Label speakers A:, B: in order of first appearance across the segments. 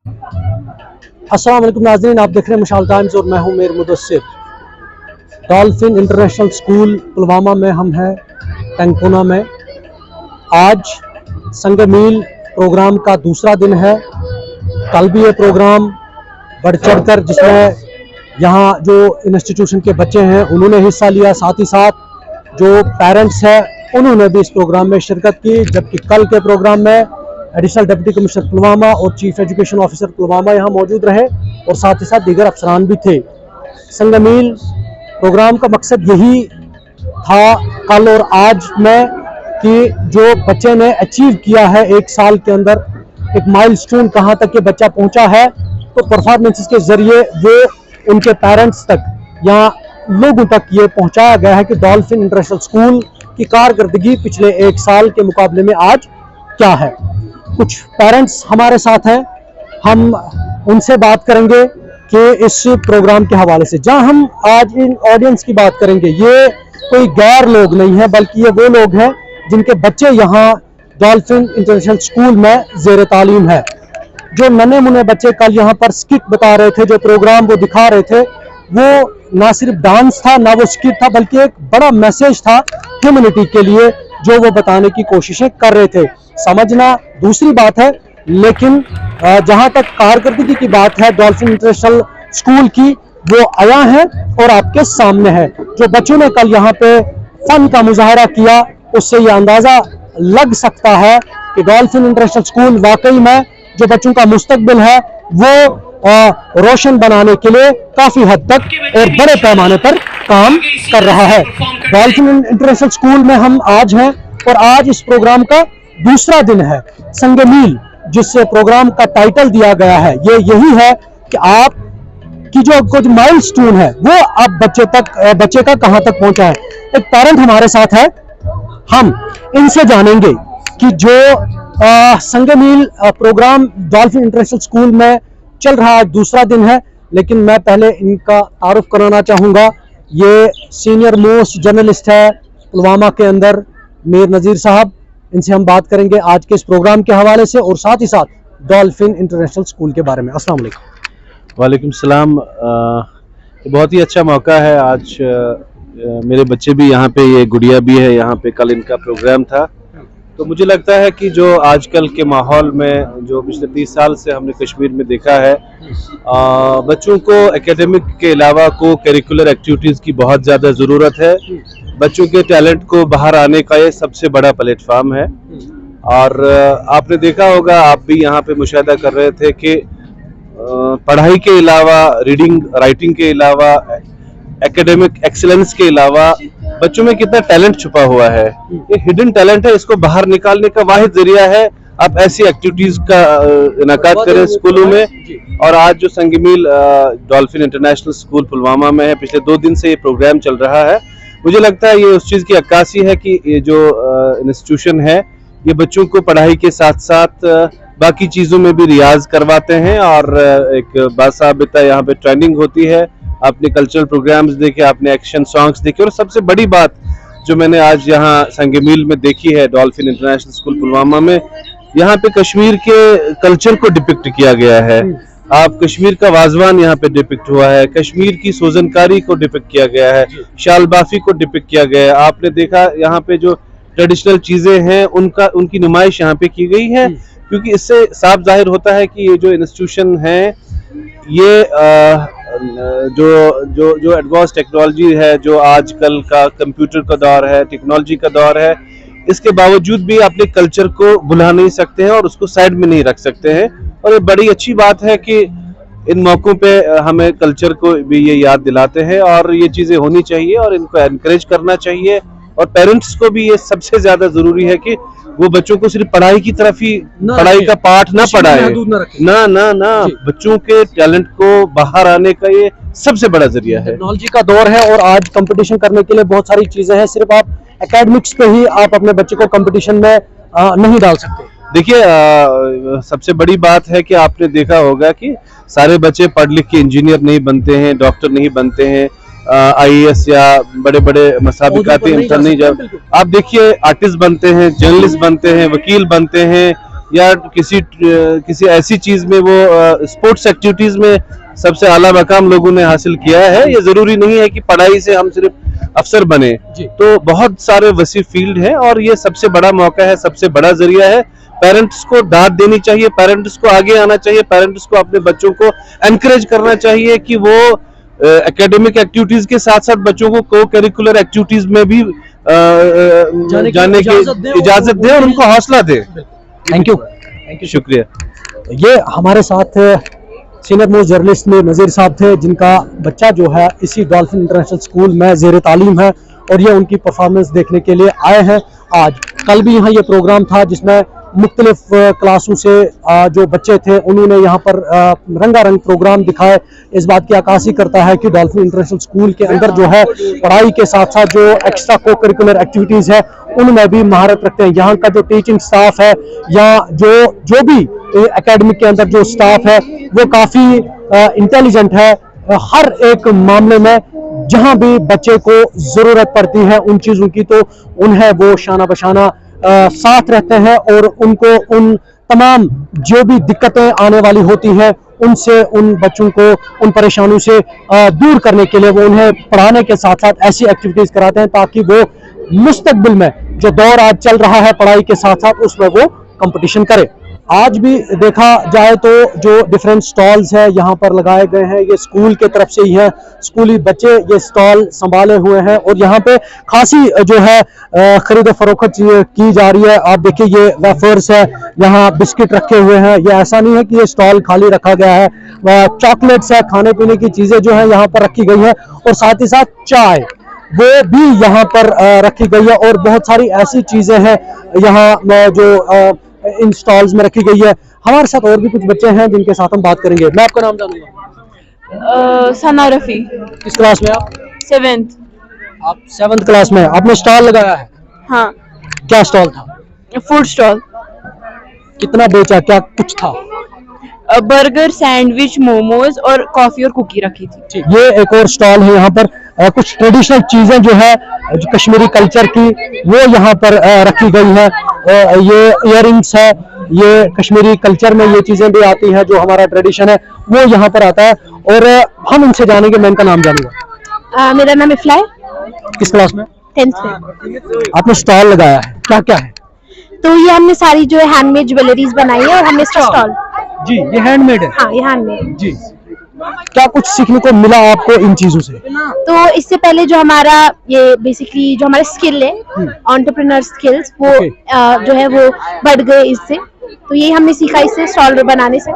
A: अस्सलाम वालेकुम नाज़रीन, आप देख रहे हैं मशाल टाइम्स और मैं हूं मेर Mudassir. Dolphin international school Pulwama में हम हैं, टंगपुना में। आज संग मील प्रोग्राम का दूसरा दिन है। कल भी ये प्रोग्राम बढ़ चढ़ कर जिसमें यहाँ जो इंस्टीट्यूशन के बच्चे हैं उन्होंने हिस्सा लिया, साथ ही साथ जो पेरेंट्स हैं उन्होंने भी इस प्रोग्राम में शिरकत की। जबकि कल के प्रोग्राम में एडिशनल डिप्टी कमिश्नर पुलवामा और चीफ एजुकेशन ऑफिसर पुलवामा यहाँ मौजूद रहे और साथ ही साथ दीगर अफसरान भी थे। संग मील प्रोग्राम का मकसद यही था कल और आज में कि जो बच्चे ने अचीव किया है एक साल के अंदर, एक माइलस्टोन कहाँ तक ये बच्चा पहुँचा है, तो परफॉर्मेंसेस के ज़रिए वो उनके पेरेंट्स तक या लोगों तक ये पहुँचाया गया है कि डॉल्फिन इंटरनेशनल स्कूल की कारकर्दगी पिछले एक साल के मुकाबले में आज क्या है। कुछ पेरेंट्स हमारे साथ हैं, हम उनसे बात करेंगे कि इस प्रोग्राम के हवाले से। जहां हम आज इन ऑडियंस की बात करेंगे, ये कोई गैर लोग नहीं है बल्कि ये वो लोग हैं जिनके बच्चे यहाँ डॉल्फिन इंटरनेशनल स्कूल में ज़ेर तालीम है। जो नन्हे मुन्ने बच्चे कल यहाँ पर स्किट बता रहे थे, जो प्रोग्राम वो दिखा रहे थे, वो ना सिर्फ डांस था ना वो स्किट था, बल्कि एक बड़ा मैसेज था ह्यूमैनिटी के लिए जो वो बताने की कोशिशें कर रहे थे। समझना दूसरी बात है, लेकिन जहां तक कारकर्दगी की बात है डॉल्फिन इंटरनेशनल स्कूल की, वो आया है और आपके सामने है। जो बच्चों ने कल यहाँ पे फन का मुजाहरा किया, उससे ये अंदाजा लग सकता है कि डॉल्फिन इंटरनेशनल स्कूल वाकई में जो बच्चों का मुस्तकबिल है वो रोशन बनाने के लिए काफी हद तक और बड़े पैमाने पर काम कर रहा है। डॉल्फिन इंटरनेशनल स्कूल में हम आज हैं और आज इस प्रोग्राम का दूसरा दिन है। संग मील जिससे प्रोग्राम का टाइटल दिया गया है, ये यही है कि आप की जो कुछ माइलस्टोन है वो आप बच्चे का कहां तक पहुंचा है। एक पेरेंट हमारे साथ है, हम इनसे जानेंगे कि जो संग मील प्रोग्राम डॉल्फिन इंटरनेशनल स्कूल में चल रहा है, दूसरा दिन है। लेकिन मैं पहले इनका तारुफ कराना चाहूँगा। ये सीनियर मोस्ट जर्नलिस्ट है पुलवामा के अंदर, मीर नज़ीर साहब। इनसे हम बात करेंगे आज के इस प्रोग्राम के हवाले से और साथ ही साथ डॉल्फिन इंटरनेशनल स्कूल के बारे में। अस्सलाम वालेकुम।
B: वालेकुम सलाम। बहुत ही अच्छा मौका है आज। मेरे बच्चे भी यहाँ पे, ये गुड़िया भी है यहाँ पे, कल इनका प्रोग्राम था। तो मुझे लगता है कि जो आजकल के माहौल में जो पिछले 30 साल से हमने कश्मीर में देखा है, बच्चों को एकेडमिक के अलावा को करिकुलर एक्टिविटीज़ की बहुत ज़्यादा ज़रूरत है। बच्चों के टैलेंट को बाहर आने का ये सबसे बड़ा प्लेटफार्म है। और आपने देखा होगा, आप भी यहाँ पे मुशाहिदा कर रहे थे कि पढ़ाई के अलावा, रीडिंग राइटिंग के अलावा, एकेडमिक एक्सीलेंस के अलावा बच्चों में कितना टैलेंट छुपा हुआ है। ये हिडन टैलेंट है, इसको बाहर निकालने का वाहिद जरिया है आप ऐसी एक्टिविटीज का इनाकाद करें स्कूलों में। और आज जो संग मील डॉल्फिन इंटरनेशनल स्कूल पुलवामा में है, पिछले 2 दिन से ये प्रोग्राम चल रहा है। मुझे लगता है ये उस चीज़ की अक्कासी है कि ये जो इंस्टीट्यूशन है ये बच्चों को पढ़ाई के साथ साथ बाकी चीज़ों में भी रियाज करवाते हैं और एक बासाबिता यहाँ पे ट्रेनिंग होती है। आपने कल्चरल प्रोग्राम्स देखे, आपने एक्शन सॉन्ग्स देखे, और सबसे बड़ी बात जो मैंने आज यहाँ संग मील में देखी है डॉल्फिन इंटरनेशनल स्कूल पुलवामा में, यहाँ पे कश्मीर के कल्चर को डिपिक्ट किया गया है। आप कश्मीर का वाजवान यहाँ पे डिपिक्ट हुआ है, कश्मीर की सोजनकारी को डिपिक्ट किया गया है, शाल बाफी को डिपिक्ट किया गया है। आपने देखा यहाँ पे जो ट्रेडिशनल चीजें हैं उनकी नुमाइश यहाँ पे की गई है। क्योंकि इससे साफ जाहिर होता है कि ये जो इंस्टीट्यूशन है, ये जो एडवांस टेक्नोलॉजी है, जो आजकल का कंप्यूटर का दौर है, टेक्नोलॉजी का दौर है, इसके बावजूद भी अपने कल्चर को भुला नहीं सकते हैं और उसको साइड में नहीं रख सकते हैं। और ये बड़ी अच्छी बात है कि इन मौकों पे हमें कल्चर को भी ये याद दिलाते हैं और ये चीज़ें होनी चाहिए और इनको एनकरेज करना चाहिए। और पेरेंट्स को भी ये सबसे ज़्यादा ज़रूरी है कि वो बच्चों को सिर्फ पढ़ाई की तरफ ही, पढ़ाई का पाठ ना पढ़ाए, ना बच्चों के टैलेंट को बाहर आने का ये सबसे बड़ा जरिया है।
A: टेक्नोलॉजी का दौर है और आज कंपटीशन करने के लिए बहुत सारी चीजें हैं। सिर्फ आप एकेडमिक्स पे ही आप अपने बच्चे को कंपटीशन में नहीं डाल सकते।
B: देखिए, सबसे बड़ी बात है कि आपने देखा होगा कि सारे बच्चे पढ़ लिख के इंजीनियर नहीं बनते हैं, डॉक्टर नहीं बनते हैं, IAS या बड़े बड़े मसाबिकाती इंसान नहीं। जब आप देखिए आर्टिस्ट बनते हैं, जर्नलिस्ट बनते हैं, वकील बनते हैं, या किसी ऐसी चीज में वो स्पोर्ट्स एक्टिविटीज में सबसे आला मकाम लोगों ने हासिल किया है। ये जरूरी नहीं है कि पढ़ाई से हम सिर्फ अफसर बने, तो बहुत सारे वसी फील्ड हैं और ये सबसे बड़ा मौका है, सबसे बड़ा जरिया है। पेरेंट्स को दाद देनी चाहिए, पेरेंट्स को आगे आना चाहिए, पेरेंट्स को अपने बच्चों को एनकरेज करना चाहिए कि वो एकेडमिक एक्टिविटीज के साथ साथ बच्चों को को करिकुलर एक्टिविटीज में भी जाने की इजाजत दे और उनको हौसला दे।
A: थैंक यू,
B: शुक्रिया।
A: ये हमारे साथ सीनियर मोस्ट जर्नलिस्ट में नज़ीर साहब थे, जिनका बच्चा जो है इसी डॉल्फिन इंटरनेशनल स्कूल में ज़ेर तालीम है और ये उनकी परफॉर्मेंस देखने के लिए आए हैं आज। कल भी यहाँ ये प्रोग्राम था जिसमें मुख्तलिफ क्लासों से जो बच्चे थे उन्होंने यहाँ पर रंगारंग प्रोग्राम दिखाए। इस बात की अक्कासी करता है कि डॉल्फिन इंटरनेशनल स्कूल के अंदर जो है पढ़ाई के साथ साथ जो एक्स्ट्रा को करिकुलर एक्टिविटीज़ है उनमें भी महारत रखते हैं। यहाँ का जो टीचिंग स्टाफ है या जो भी एकेडमिक के अंदर जो स्टाफ है वो काफ़ी इंटेलिजेंट है। हर एक मामले में जहाँ भी बच्चे को ज़रूरत पड़ती है उन चीज़ों की तो उन्हें वो शाना बशाना साथ रहते हैं और उनको उन तमाम जो भी दिक्कतें आने वाली होती हैं उनसे उन बच्चों को उन परेशानियों से दूर करने के लिए वो उन्हें पढ़ाने के साथ साथ ऐसी एक्टिविटीज़ कराते हैं ताकि वो मुस्तकबिल में जो दौर आज चल रहा है पढ़ाई के साथ साथ उसमें वो कंपटीशन करे। आज भी देखा जाए तो जो डिफरेंट स्टॉल्स है यहाँ पर लगाए गए हैं ये स्कूल के तरफ से ही है। स्कूली बच्चे ये स्टॉल संभाले हुए हैं और यहाँ पे खासी जो है खरीद फरोख्त की जा रही है। आप देखिए ये वेफर्स है, यहाँ बिस्किट रखे हुए हैं। ये ऐसा नहीं है कि ये स्टॉल खाली रखा गया है। चॉकलेट्स है, खाने पीने की चीजें जो है यहाँ पर रखी गई है और साथ ही साथ चाय वो भी यहाँ पर रखी गई है और बहुत सारी ऐसी चीजें हैं यहाँ जो इन स्टॉल्स में रखी गई है। हमारे साथ और भी कुछ बच्चे हैं जिनके साथ हम बात करेंगे। मैं आपका नाम जानूंगा।
C: सना रफी।
A: किस क्लास में आप?
C: 7th।
A: आप 7th क्लास में। आपने स्टॉल लगाया है?
C: हाँ।
A: क्या स्टॉल था?
C: Food stall.
A: कितना बेचा, क्या कुछ था?
C: बर्गर, सैंडविच, मोमोज और कॉफी और कुकी रखी थी।
A: ये एक और स्टॉल है यहाँ पर कुछ ट्रेडिशनल चीजें जो है जो कश्मीरी कल्चर की वो यहाँ पर रखी गई है। ये इयररिंग्स है, ये कश्मीरी कल्चर में ये चीजें भी आती हैं जो हमारा ट्रेडिशन है वो यहाँ पर आता है और हम इनसे जानेंगे। मैं इनका नाम जानूंगा।
C: मेरा नाम इफ्ला है।
A: किस क्लास में?
C: 10th में।
A: आपने स्टॉल लगाया है, क्या क्या है?
C: तो ये हमने सारी जो है हैंडमेड ज्वेलरीज बनाई है और हमने इसका स्टॉल।
A: जी, ये हैंडमेड है?
C: हाँ, ये हैंडमेड जी।
A: क्या कुछ सीखने को मिला आपको इन चीजों से?
C: तो इससे पहले जो हमारा ये बेसिकली जो हमारा स्किल है एंटरप्रेन्योर स्किल्स वो जो है वो बढ़ गए इससे। तो ये हमने सीखा इससे स्टॉल बनाने से।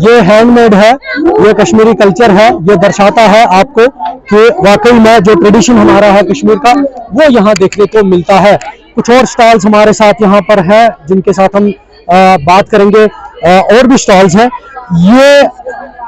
A: ये हैंडमेड है, ये कश्मीरी कल्चर है, ये दर्शाता है आपको कि वाकई में जो ट्रेडिशन हमारा है कश्मीर का वो यहाँ देखने को मिलता है। कुछ और स्टॉल्स हमारे साथ यहाँ पर है जिनके साथ हम बात करेंगे। और भी स्टॉल्स हैं। ये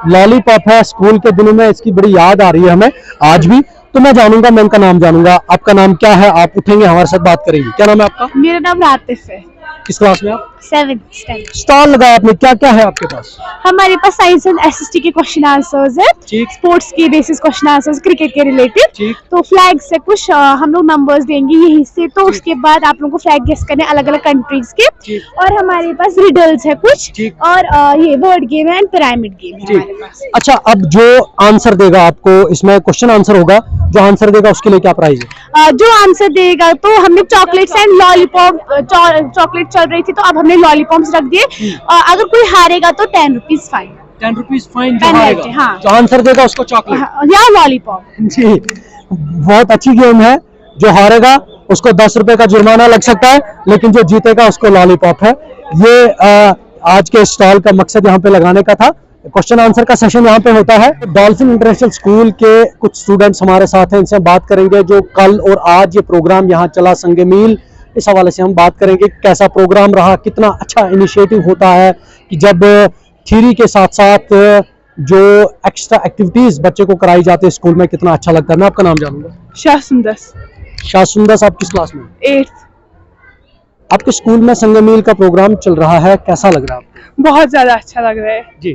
A: लॉलीपॉप है, स्कूल के दिनों में इसकी बड़ी याद आ रही है हमें आज भी। तो मैं जानूंगा, मैं इनका नाम जानूंगा। आपका नाम क्या है? आप उठेंगे हमारे साथ बात करेंगे। क्या नाम है आपका?
C: मेरा नाम रातिफ है।
A: किस क्लास में आप?
C: 7th।
A: स्टॉल लगाया आपने, क्या क्या है आपके पास?
C: हमारे पास साइंस एंड एसएसटी के क्वेश्चन आंसर्स है, स्पोर्ट्स के बेसिस क्वेश्चन आंसर्स, क्रिकेट के रिलेटेड। तो फ्लैग से कुछ हम लोग नंबर्स देंगे यहीं से, तो उसके बाद आप लोगों को फ्लैग गेस करने अलग अलग कंट्रीज के। और हमारे पास रिडल्स है कुछ और ये वर्ड गेम है एंड पिरामिड गेम है हमारे पास।
A: अच्छा, अब जो आंसर देगा आपको इसमें क्वेश्चन आंसर होगा, जो आंसर देगा उसके लिए क्या प्राइस है?
C: जो आंसर देगा तो हमने चॉकलेट्स एंड लॉलीपॉप, चॉकलेट चल रही थी तो अब हमने लॉलीपॉप्स रख दिए। अगर कोई हारेगा तो 10 रुपीज फाइन।
A: 10 रुपीज फाइन
C: जो हारेगा। हाँ।
A: जो आंसर देगा उसको चॉकलेट
C: या लॉलीपॉप। जी,
A: बहुत अच्छी गेम है। जो हारेगा उसको 10 रुपए का जुर्माना लग सकता है, लेकिन जो जीतेगा उसको लॉलीपॉप है। ये आज के स्टॉल का मकसद यहाँ पे लगाने का था। क्वेश्चन आंसर का सेशन यहाँ पे होता है। डॉल्फिन इंटरनेशनल स्कूल के कुछ स्टूडेंट्स हमारे साथ हैं, इनसे हम बात करेंगे जो कल और आज ये प्रोग्राम यहाँ चला संगे मील, इस हवाले से हम बात करेंगे कैसा प्रोग्राम रहा, कितना अच्छा इनिशिएटिव होता है कि जब थ्योरी के साथ साथ जो एक्स्ट्रा एक्टिविटीज बच्चे को कराई जाती है स्कूल में, कितना अच्छा लगता है। मैं आपका नाम जानूंगा।
C: शाहसुंदस।
A: शाहसुंदस, आप किस क्लास में?
C: 8th।
A: आपके स्कूल में संगे मील का प्रोग्राम चल रहा है, कैसा लग रहा है आपको?
D: बहुत ज्यादा अच्छा लग रहा है
A: जी।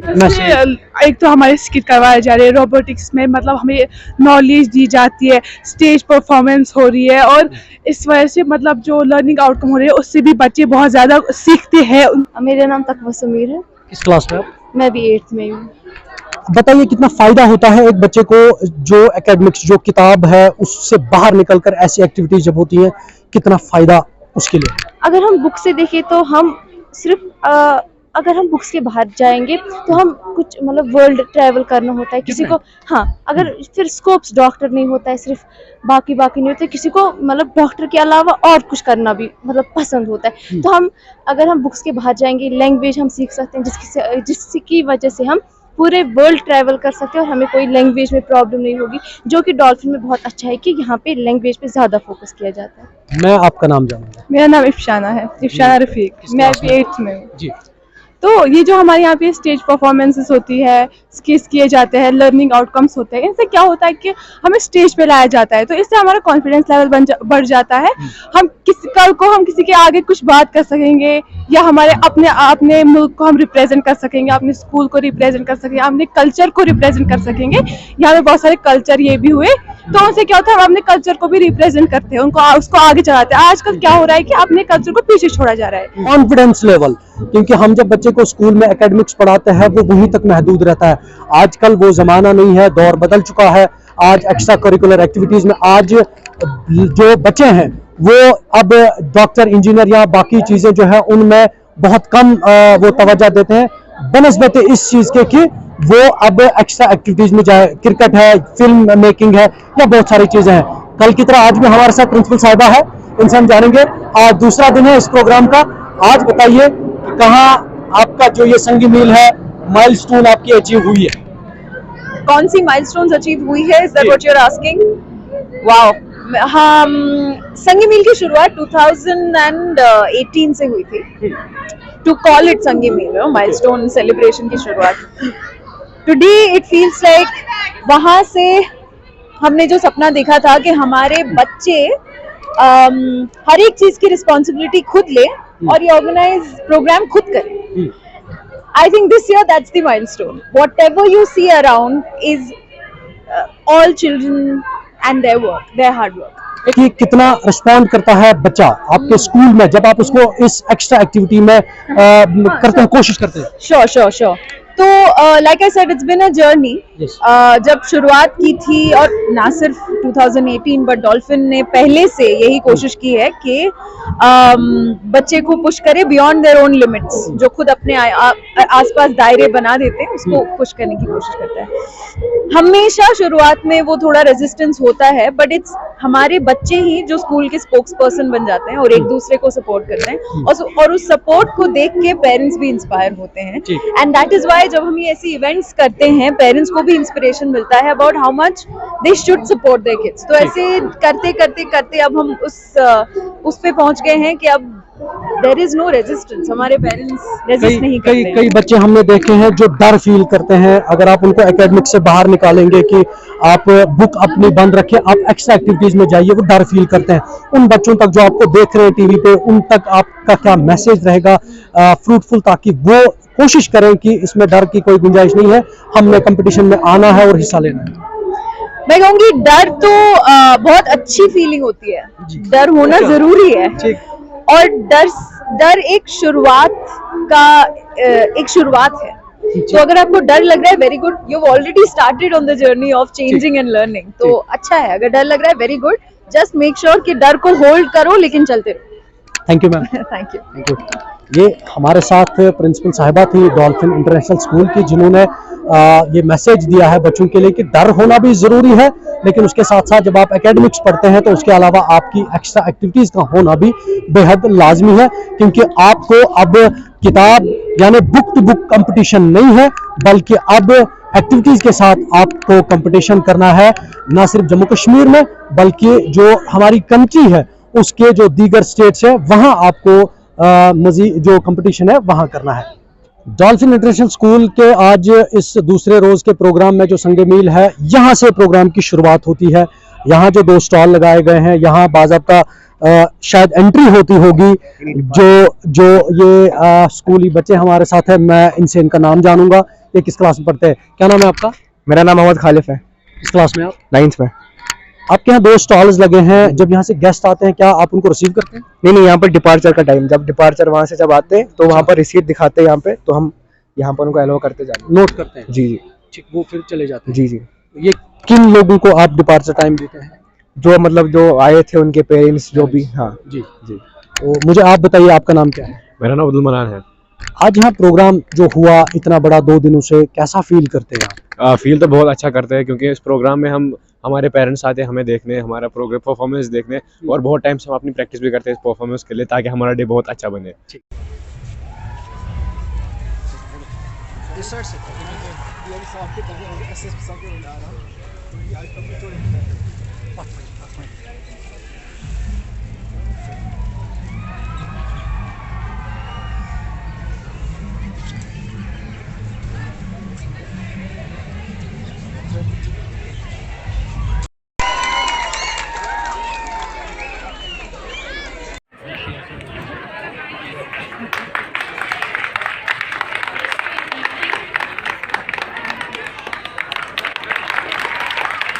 D: एक तो हमारे स्किट करवाए जा रहे हैं रोबोटिक्स में, मतलब हमें नॉलेज दी जाती है, स्टेज परफॉर्मेंस हो रही है और इस वजह से मतलब जो लर्निंग आउटकम हो रही है उससे भी बच्चे बहुत ज्यादा सीखते हैं।
E: मेरा नाम तकवा समीर है।
A: किस क्लास में आप?
E: मैं भी 8th में हूँ।
A: बताइए कितना फायदा होता है एक बच्चे को जो एकेडमिक्स जो किताब है उससे बाहर निकलकर ऐसी एक्टिविटीज जब होती हैं, कितना फायदा उसके लिए?
E: अगर हम बुक से देखें तो हम सिर्फ अगर हम बुक्स के बाहर जाएंगे तो हम कुछ मतलब वर्ल्ड ट्रैवल करना होता है किसी को। हाँ, अगर फिर स्कोप्स डॉक्टर नहीं होता है, सिर्फ बाकी नहीं होता है, किसी को मतलब डॉक्टर के अलावा और कुछ करना भी मतलब पसंद होता है। तो हम अगर हम बुक्स के बाहर जाएंगे, लैंग्वेज हम सीख सकते हैं जिसकी वजह से हम पूरे वर्ल्ड ट्रैवल कर सकते हैं और हमें कोई लैंग्वेज में प्रॉब्लम नहीं होगी, जो कि डॉल्फिन में बहुत अच्छा है कि यहाँ पे लैंग्वेज पे ज़्यादा फोकस किया जाता है।
A: मैं आपका नाम जानूंगा।
D: मेरा नाम इफ्शाना है, इफ्शाना रफीक। मैं भी 8th में हूँ
A: जी।
D: तो ये जो हमारे यहाँ पे स्टेज परफॉर्मेंसेस होती है, स्किट्स किए जाते हैं, लर्निंग आउटकम्स होते हैं, इनसे क्या होता है कि हमें स्टेज पे लाया जाता है, तो इससे हमारा कॉन्फिडेंस लेवल बढ़ जाता है। हम किसी के आगे कुछ बात कर सकेंगे या हमारे अपने मुल्क को हम रिप्रेजेंट कर सकेंगे, अपने स्कूल को रिप्रेजेंट कर सकेंगे, अपने कल्चर को रिप्रेजेंट कर सकेंगे। यहाँ पे बहुत सारे कल्चर ये भी हुए, तो उनसे क्या होता है हम अपने कल्चर को भी रिप्रेजेंट करते हैं, उसको आगे चलाते हैं। आजकल क्या हो रहा है कि अपने कल्चर को पीछे छोड़ा जा रहा है।
A: कॉन्फिडेंस लेवल, क्योंकि हम जब बच्चे को स्कूल में एकेडमिक्स पढ़ाते हैं वो वहीं तक महदूद रहता है। आजकल वो जमाना नहीं है, दौर बदल चुका है। आज एक्स्ट्रा करिकुलर एक्टिविटीज में आज जो बच्चे हैं वो अब डॉक्टर, इंजीनियर या बाकी चीजें जो है उनमें बहुत कम वो तवज्जो देते हैं बनस्बत इस चीज के कि वो अब एक्स्ट्रा एक्टिविटीज में जाए, क्रिकेट है, फिल्म मेकिंग है या बहुत सारी चीजें हैं। कल की तरह आज भी हमारे साथ प्रिंसिपल साहिबा है, इनसे हम जानेंगे। आज दूसरा दिन है इस प्रोग्राम का। आज बताइए कि कहाँ आपका जो ये संगी मील है माइलस्टोन आपकी अचीव हुई है?
F: कौन सी माइलस्टोन्स अचीव हुई है? Is that what you are asking? Wow, हम संगी मील की शुरुआत 2018 से हुई थी। टू कॉल इट संगी मील, माइलस्टोन सेलिब्रेशन की शुरुआत। टुडे इट फील्स लाइक वहां से हमने जो सपना देखा था कि हमारे बच्चे हर एक चीज की रिस्पॉन्सिबिलिटी खुद ले और ये ऑर्गेनाइज प्रोग्राम खुद करें। I think this year that's the milestone. Whatever you see around is all children and their work, their hard work.
A: कि कितना रिस्पॉन्ड करता है बच्चा आपके स्कूल में जब आप उसको इस एक्स्ट्रा एक्टिविटी में करते हैं, कोशिश करते हैं?
F: Sure. तो like I said it's been a journey. जब शुरुआत की थी और ना सिर्फ 2018 बट डॉल्फिन ने पहले से यही कोशिश की है कि बच्चे को पुश करे बियॉन्ड देयर ओन लिमिट्स। जो खुद अपने आसपास दायरे बना देते हैं उसको पुश करने की कोशिश करता है। हमेशा शुरुआत में वो थोड़ा रेजिस्टेंस होता है, बट इट्स हमारे बच्चे ही जो स्कूल के स्पोक्स पर्सन बन जाते हैं और एक दूसरे को सपोर्ट करते हैं और उस सपोर्ट को देख के पेरेंट्स भी इंस्पायर होते हैं। एंड दैट इज वाई जब हम ये ऐसी इवेंट्स करते हैं पेरेंट्स को भी इंस्पिरेशन मिलता है about how much they should support their kids. तो ऐसे करते अब हम उस पे पहुंच गए हैं कि अब देयर इज नो रेजिस्टेंस। हमारे पेरेंट्स रेजिस्ट नहीं करते।
A: कई बच्चे हमने देखे हैं जो डर फील करते हैं। अगर आप उनको एकेडमिक से बाहर निकालेंगे कि आप बुक अपनी बंद रखें, आप एक्स्ट्रा एक्टिविटीज में जाइए, वो डर फील करते हैं। उन बच्चों तक जो आपको देख रहे हैं टीवी पे, उन तक आपका क्या मैसेज रहेगा फ्रूटफुल, ताकि वो कोशिश करें कि इसमें डर की कोई गुंजाइश नहीं है, हमने कंपटीशन में आना है और हिस्सा लेना है?
F: मैं कहूँगी डर तो बहुत अच्छी फीलिंग होती है, डर होना जरूरी है। और डर एक शुरुआत है। तो अगर आपको डर लग रहा है, very good, you have already started on the journey of changing and learning. तो अच्छा है। अगर डर लग रहा है, very good, just make sure कि डर को होल्ड करो लेकिन चलते रहो।
A: Thank you ma'am.
F: Thank you.
A: ये हमारे साथ प्रिंसिपल साहिबा थी डॉल्फिन इंटरनेशनल स्कूल की, जिन्होंने ये मैसेज दिया है बच्चों के लिए कि डर होना भी ज़रूरी है, लेकिन उसके साथ साथ जब आप एकेडमिक्स पढ़ते हैं तो उसके अलावा आपकी एक्स्ट्रा एक्टिविटीज़ का होना भी बेहद लाजमी है, क्योंकि आपको अब किताब यानी बुक टू बुक कंपटीशन नहीं है, बल्कि अब एक्टिविटीज़ के साथ आपको कंपटीशन करना है, ना सिर्फ जम्मू कश्मीर में बल्कि जो हमारी कंट्री है उसके जो दीगर स्टेट्स है वहाँ आपको मजीद जो कंपटीशन है वहाँ करना है। डॉल्फिन इंटरनेशनल स्कूल के आज इस दूसरे रोज के प्रोग्राम में जो संगे मील है, यहाँ से प्रोग्राम की शुरुआत होती है। यहाँ जो 2 स्टॉल लगाए गए हैं, यहाँ बाज़ाब्ता शायद एंट्री होती होगी। जो ये स्कूली बच्चे हमारे साथ है, मैं इनसे इनका नाम जानूंगा। ये किस क्लास में पढ़ते हैं? क्या नाम है आपका?
G: मेरा नाम मोहम्मद खालिफ है।
A: इस क्लास में आप?
G: 9th में।
A: आपके यहाँ 2 स्टॉल्स लगे हैं, जब यहाँ से गेस्ट आते हैं क्या आप उनको रिसीव करते हैं?
G: नहीं, यहाँ पर डिपार्चर का टाइम, जब डिपार्चर वहाँ से जब आते हैं तो वहाँ पर रिसीट दिखाते हैं यहाँ पे, तो हम यहाँ पर उनको अलाउ करते जाते हैं,
A: नोट करते हैं।
G: जी जी
A: ठीक, वो फिर चले जाते हैं।
G: जी जी।
A: ये किन लोगों को आप डिपार्चर टाइम देते हैं?
G: जो मतलब जो आए थे उनके पेरेंट्स जो भी। हाँ
A: जी जी। तो मुझे आप बताइए, आपका नाम क्या है?
H: मेरा नाम अब्दुल मनान है।
A: आज यहाँ प्रोग्राम जो हुआ इतना बड़ा 2 दिनों से, कैसा फील करते हैं आप?
H: फील तो बहुत अच्छा करते हैं, क्योंकि इस प्रोग्राम में हमारे पेरेंट्स आते हैं हमें देखने, हमारा प्रोग्राम परफॉर्मेंस देखने, और बहुत टाइम से हम अपनी प्रैक्टिस भी करते हैं इस परफॉर्मेंस के लिए, ताकि हमारा डे बहुत अच्छा बने।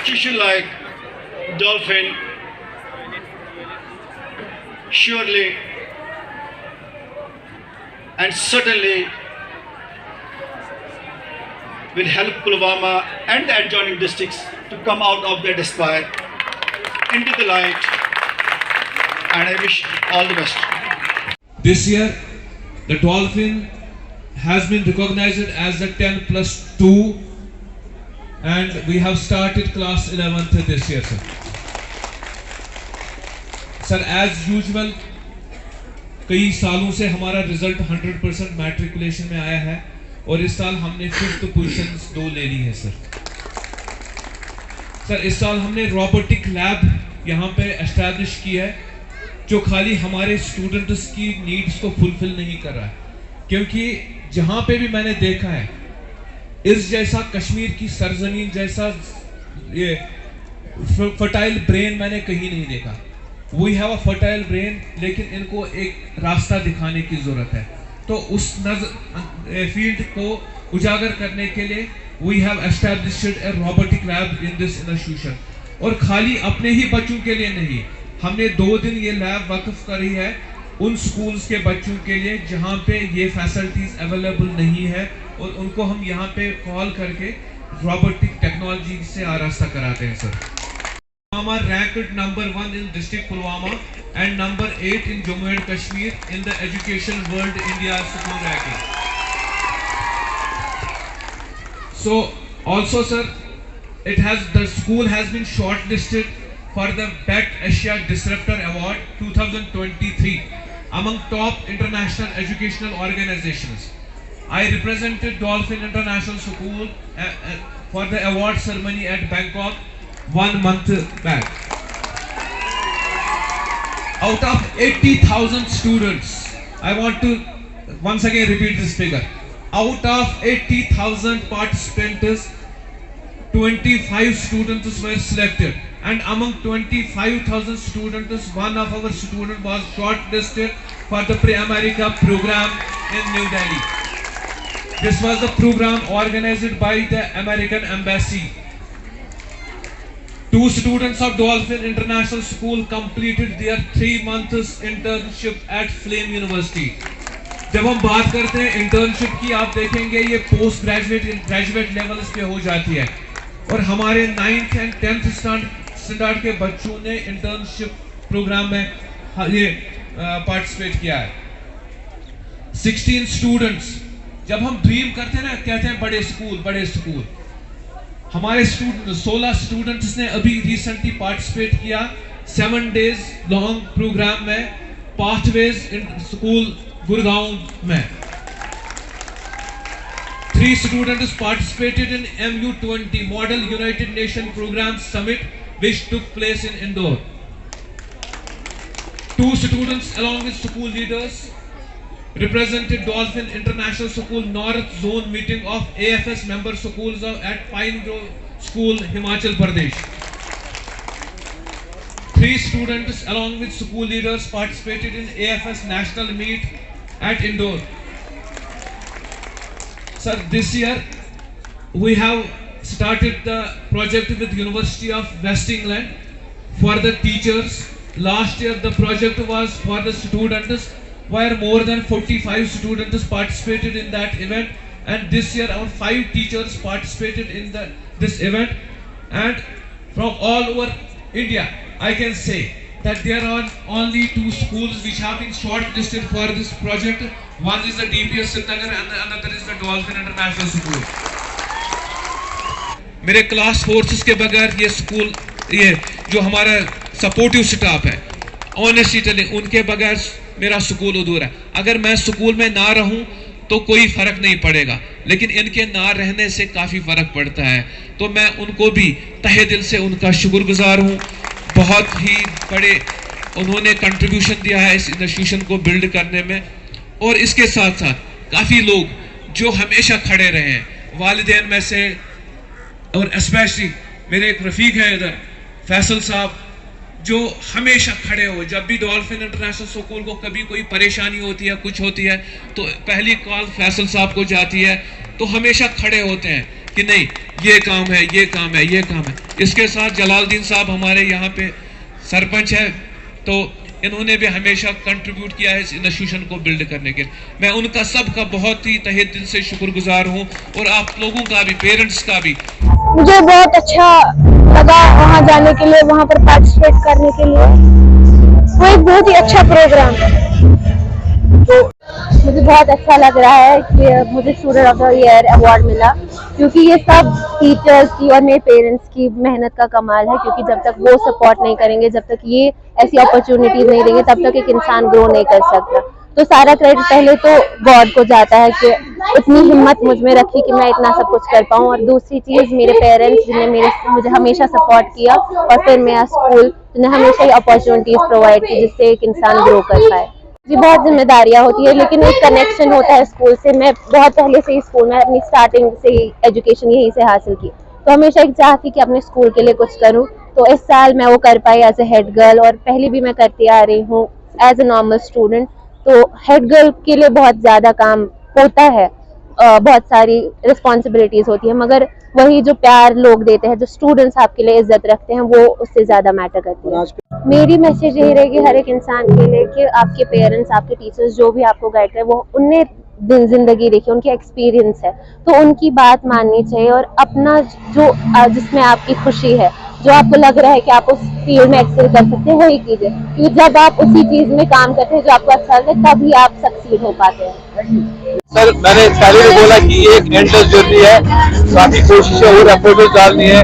I: Institution like Dolphin surely and certainly will help Pulwama and the adjoining districts to come out of their despair into the light, and I wish all the best.
J: This year, the Dolphin has been recognized as the 10+2, and we have started class 11th this year, sir. Sir, as usual, कई सालों से हमारा result 100% matriculation में आया है, और इस साल हमने 5th पोजीशन 2 ले ली है सर। सर, इस साल हमने रोबोटिक लैब यहाँ पे एस्टैब्लिश की है, जो खाली हमारे स्टूडेंट्स की नीड्स को फुलफिल नहीं कर रहा है, क्योंकि जहाँ पे भी मैंने देखा है, इस जैसा कश्मीर की सरजमीन जैसा ये फर्टाइल ब्रेन मैंने कहीं नहीं देखा। We have a fertile brain, लेकिन इनको एक रास्ता दिखाने की जरूरत है। तो उस फील्ड को उजागर करने के लिए we have established a robotic lab in this institution, और खाली अपने ही बच्चों के लिए नहीं, हमने 2 दिन ये लैब वक्फ करी है उन स्कूल्स के बच्चों के लिए जहाँ पे ये फैसिलिटीज अवेलेबल नहीं है, और उनको हम यहाँ पे कॉल करके रोबोटिक टेक्नोलॉजी से आरास्ता कराते हैं sir. Pulwama ranked number 1 in district Pulwama and number 8 in Jammu and Kashmir in the Education World India School ranking. So also sir, the school has been shortlisted for the BET Asia Disruptor Award 2023 among top international educational organizations. I represented Dolphin International School for the award ceremony at Bangkok 1 month back. Out of 80,000 students, I want to once again repeat this figure. Out of 80,000 participants, 25 students were selected, and among 25,000 students, one of our students was shortlisted for the Pre-America program in New Delhi. This was the program organized by the American Embassy. 2 students of Dolphin International School completed their 3 months internship at Flame University. जब हम बात करते हैं internship की, आप देखेंगे ये post graduate levels पे हो जाती है, और हमारे 9th and 10th स्टैंडर्ड के बच्चों ने इंटर्नशिप प्रोग्राम में ये पार्टिसिपेट किया है। 16 स्टूडेंट्स, जब हम ड्रीम करते हैं ना, कहते हैं बड़े स्कूल, हमारे 16 स्टूडेंट्स ने अभी रिसेंटली पार्टिसिपेट किया 7 days लॉन्ग प्रोग्राम में पाथवेज स्कूल गुड़गांव में। 3 students participated in MU20 Model United Nations Program Summit, which took place in Indore. 2 students along with school leaders represented Dolphin International School North Zone meeting of AFS member schools at Pine Grove School, Himachal Pradesh. 3 We students along with school leaders participated in AFS national meet at Indore. Sir, this year we have started the project with University of West England for the teachers. Last year the project was for the students, where more than 45 students participated in that event, and this year our 5 teachers participated in this event, and from all over India I can say that there are only 2 schools which have been shortlisted for this project. One is the DPS Srinagar and another is the Dolphin International School. मेरे class forces के बगैर ये school, ये जो हमारा supportive staff है, honestly उनके बगैर मेरा स्कूल अधूरा है। अगर मैं स्कूल में ना रहूं तो कोई फर्क नहीं पड़ेगा, लेकिन इनके ना रहने से काफ़ी फ़र्क पड़ता है। तो मैं उनको भी तहे दिल से उनका शुक्रगुजार हूँ। बहुत ही बड़े उन्होंने कंट्रीब्यूशन दिया है इस इंस्टीट्यूशन को बिल्ड करने में। और इसके साथ साथ काफ़ी लोग जो हमेशा खड़े रहे हैं, वालिदैन में से, और स्पेशली मेरे एक रफ़ीक है इधर फैसल साहब, जो हमेशा खड़े हो। जब भी डॉल्फिन इंटरनेशनल स्कूल को कभी कोई परेशानी होती है, कुछ होती है, तो पहली कॉल फैसल साहब को जाती है। तो हमेशा खड़े होते हैं कि नहीं ये काम है, ये काम है, ये काम है। इसके साथ जलालुद्दीन साहब हमारे यहाँ पे सरपंच है, तो इन्होंने भी हमेशा कंट्रीब्यूट किया है इस इंस्टीट्यूशन को बिल्ड करने के लिए। मैं उनका सबका बहुत ही तहे दिल से शुक्रगुजार हूँ, और आप लोगों का भी, पेरेंट्स का भी।
C: मुझे बहुत अच्छा लगा वहाँ जाने के लिए, वहाँ पर पार्टिसिपेट करने के लिए। वो एक बहुत ही अच्छा प्रोग्राम है। तो मुझे बहुत अच्छा लग रहा है कि मुझे student of the year award मिला, क्योंकि ये सब टीचर्स की और मेरे पेरेंट्स की मेहनत का कमाल है। क्योंकि जब तक वो सपोर्ट नहीं करेंगे, जब तक ये ऐसी अपॉर्चुनिटीज नहीं देंगे, तब तक एक इंसान ग्रो नहीं कर सकता। तो सारा क्रेडिट पहले तो गॉड को जाता है कि इतनी हिम्मत मुझ में रखी कि मैं इतना सब कुछ कर पाऊँ। और दूसरी चीज़ मेरे पेरेंट्स जिन्हें मुझे हमेशा सपोर्ट किया, और फिर मेरा स्कूल जिन्हें हमेशा ही अपॉर्चुनिटीज़ प्रोवाइड की जिससे एक इंसान ग्रो कर पाए। जी बहुत जिम्मेदारियाँ होती है, लेकिन एक कनेक्शन होता है स्कूल से। मैं बहुत पहले से ही स्कूल में अपनी स्टार्टिंग से ही एजुकेशन यहीं से हासिल की, तो हमेशा एक चाह थी कि अपने स्कूल के लिए कुछ करूँ। तो इस साल मैं वो कर पाई एज ए हेड गर्ल, और पहले भी मैं करती आ रही हूँ एज ए नॉर्मल स्टूडेंट। तो हेड गर्ल के लिए बहुत ज़्यादा काम होता है, बहुत सारी रिस्पॉन्सिबिलिटीज़ होती है, मगर वही जो प्यार लोग देते हैं, जो स्टूडेंट्स आपके लिए इज्जत रखते हैं, वो उससे ज़्यादा मैटर करती है। मेरी मैसेज यही रहेगी हर एक इंसान के लिए कि आपके पेरेंट्स, आपके टीचर्स जो भी आपको गाइड करें, वो उनने दिन जिंदगी देखी, उनकी एक्सपीरियंस है, तो उनकी बात माननी चाहिए। और अपना जो जिसमें आपकी खुशी है, जो आपको लग रहा है कि आप उस फील्ड में एक्सेल कर सकते हैं, वही कीजिए। क्योंकि जब आप उसी चीज़ में काम करते हैं जो आपको अच्छा लगता है, तभी आप सक्सीड हो पाते हैं।
B: सर, मैंने पहले भी बोला कि ये एक एंडलेस जर्नी है, काफ़ी कोशिशें और एफर्ट्स डालनी है,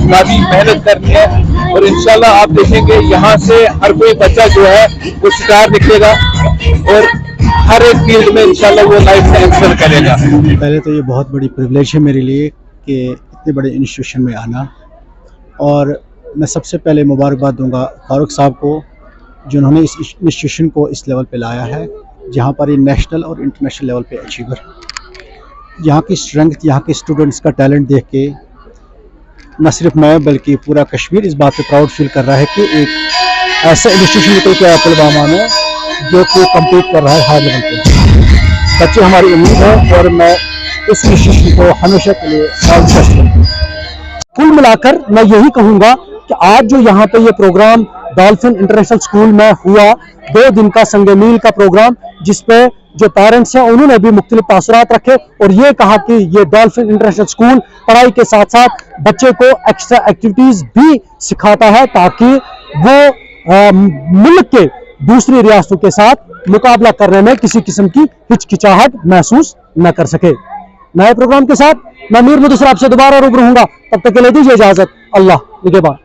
B: काफ़ी मेहनत करनी है, और इंशाल्लाह आप देखेंगे यहाँ से हर कोई बच्चा जो है वो स्टार निकलेगा, और हर एक फील्ड में इंशाल्लाह वो लाइफ में एक्सेल करेगा।
A: पहले तो ये बहुत बड़ी प्रिविलेज है मेरे लिए कि इतने बड़े इंस्टीट्यूशन में आना, और मैं सबसे पहले मुबारकबाद दूंगा फारूक साहब को, जिन्होंने इस इंस्टीट्यूशन को इस लेवल पे लाया है, जहाँ पर ये नेशनल और इंटरनेशनल लेवल पे अचीवर। यहाँ की स्ट्रेंथ, यहाँ के स्टूडेंट्स का टैलेंट देख के न सिर्फ मैं बल्कि पूरा कश्मीर इस बात पे प्राउड फील कर रहा है कि एक ऐसा इंस्टीट्यूशन निकल के आया पुलवामा में जो कि कम्पीट कर रहा है हाई लेवल पे। बच्चे हमारी उम्मीद है, और मैं इस इंस्टीट्यूशन को हमेशा के लिए ऑल द बेस्ट करूँगा। कुल मिलाकर मैं यही कहूँगा कि आज जो यहाँ पे ये प्रोग्राम डॉल्फिन इंटरनेशनल स्कूल में हुआ, 2 दिन का संगे मील का प्रोग्राम, जिसपे जो पेरेंट्स हैं उन्होंने भी मुख्तलिफ तासुरात रखे, और ये कहा कि ये डॉल्फिन इंटरनेशनल स्कूल पढ़ाई के साथ साथ बच्चे को एक्स्ट्रा एक्टिविटीज़ भी सिखाता है, ताकि वो मुल्क के दूसरी रियासतों के साथ मुकाबला करने में किसी किस्म की हिचकिचाहट महसूस न कर सके। नए प्रोग्राम के साथ मैं मीर मुदस्सिर आपसे दोबारा रूबरू होऊंगा, तब तक के लिए दीजिए इजाजत। अल्लाह निगहबान।